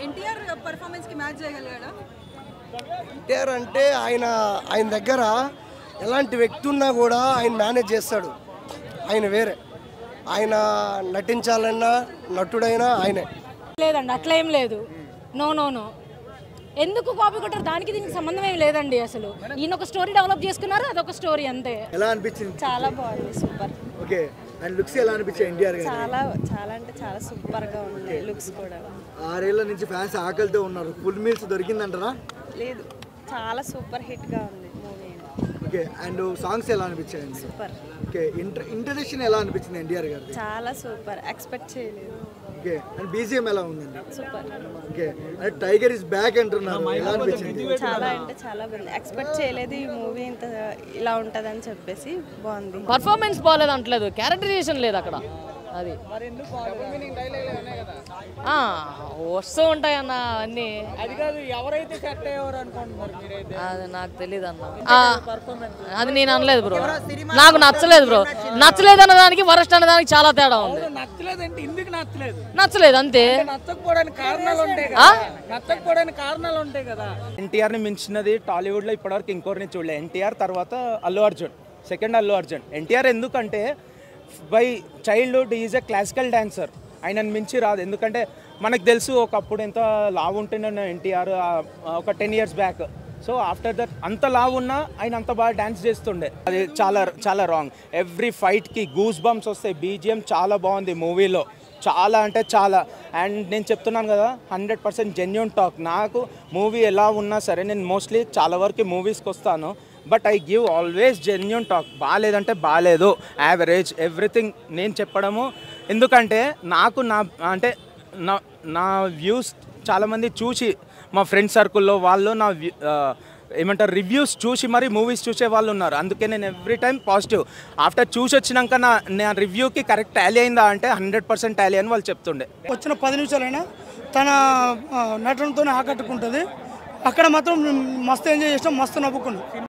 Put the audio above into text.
NTR performance కి match చేయగలిగాడా? NTR అంటే ఆయన దగ్గర ఎలాంటి వ్యక్తి ఉన్నా కూడా ఆయన మేనేజ్ చేస్తాడు. ఆయన వేరే, ఆయన నటించాలన్నా నటుడైనా ఆయనే. లేదండి, అట్లా ఏం లేదు. నో నో నో, ఎందుకు కాపీ కొట్టారు? దానికి దీనికి సంబంధం ఏం లేదండి. అసలు ఈయన ఒక స్టోరీ డెవలప్ చేసుకున్నారు, అదొక స్టోరీ అంతే. ఎలా అనిపించింది? చాలా బాగుంది, సూపర్. ఓకే, అండ్ లుక్స్ ఎలా అనిపించాయి ఎన్టీఆర్ గారు? చాలా చాలా అంటే చాలా సూపర్ గా ఉంది లుక్స్ కూడా. 6 ఏళ్ల నుంచి ఫ్యాన్స్ ఆకలితో ఉన్నారు. ఫుల్ మీల్స్ దొరికిందంటారా? లేదు, చాలా సూపర్ హిట్ గా ఉంది మూవీ. ఓకే, అండ్ సాంగ్స్ ఎలా అనిపించాయండి? సూపర్. ఓకే, ఇంట్రడక్షన్ ఎలా అనిపించింది ఎన్టీఆర్ గారిది? చాలా సూపర్, ఎక్స్పెక్ట్ చేయలేదు. ఓకే, అండ్ బీజిఎం ఎలా ఉందండి? సూపర్. ఓకే, అంటే టైగర్ ఇస్ బ్యాక్ అంటున్నారు, ఎలా అనిపించింది? చాలా అంటే చాలా బాగుంది. ఎక్స్పెక్ట్ చేయలేదు ఈ మూవీ ఇంత ఇలా ఉంటుందని చెప్పేసి. బాగుంది. పర్ఫార్మెన్స్ బాగాలేదు అంటలేదు, క్యారెక్టరైజేషన్ లేదు అక్కడ. అది వస్తూ ఉంటాయి అన్న అన్నీ. అది కాదు, ఎవరైతే సెట్ అయ్యేవారు అనుకుంటున్నారు మీరైతే? అది నాకు తెలియదు అన్న, అది నేను అనలేదు బ్రో. నాకు నచ్చలేదు బ్రో. నచ్చలేదు అన్న దానికి వరస్ట్ అన్న దానికి చాలా తేడా ఉంది. నచ్చలేదంటే ఎందుకు నచ్చలేదు? నచ్చలేదు అంతే. నచ్చకపోవడానికి కారణాలు ఉంటాయి కదా. నచ్చకపోవడానికి కారణాలు ఉంటాయి కదా. ఎన్టీఆర్ ని మించినది టాలీవుడ్ లో ఇప్పటివరకు ఇంకోరిని చూడలేదు. ఎన్టీఆర్ తర్వాత అల్లు అర్జున్, సెకండ్ అల్లు అర్జున్. ఎన్టీఆర్ ఎందుకంటే by childhood is a classical dancer, ఆయనను మించి రాదు. ఎందుకంటే మనకు తెలుసు ఒకప్పుడు ఎంత లావు ఉంటుండే ఎన్టీఆర్ ఒక 10 years back. So after that అంత లావు ఉన్నా ఆయన అంత బాగా డ్యాన్స్ చేస్తుండే. అది చాలా చాలా రాంగ్. ఎవ్రీ ఫైట్కి గూస్ బంప్స్ వస్తాయి. బీజిఎం చాలా బాగుంది మూవీలో, చాలా అంటే చాలా. అండ్ నేను చెప్తున్నాను కదా, 100% జెన్యూన్ టాక్. నాకు మూవీ ఎలా ఉన్నా సరే, నేను మోస్ట్లీ చాలా వరకు మూవీస్కి వస్తాను, but I give always genuine talk. బాగాలేదంటే బాగాలేదు, యావరేజ్, ఎవ్రీథింగ్ నేను చెప్పడము. ఎందుకంటే నాకు నా వ్యూస్ చాలామంది చూసి, మా ఫ్రెండ్ సర్కిల్లో వాళ్ళు నా ఏమంటారు రివ్యూస్ చూసి మరి మూవీస్ చూసే వాళ్ళు ఉన్నారు. అందుకే నేను ఎవ్రీ టైం పాజిటివ్. ఆఫ్టర్ చూసి వచ్చినాక నా రివ్యూకి కరెక్ట్ టాలీ అయిందా అంటే 100% టాలీ అని వాళ్ళు చెప్తుండే. వచ్చిన 10 నిమిషాలైనా తన నటనతోనే ఆకట్టుకుంటుంది. అక్కడ మాత్రం మస్తు ఎంజాయ్ చేసినాం, మస్తు నవ్వుకున్నాం.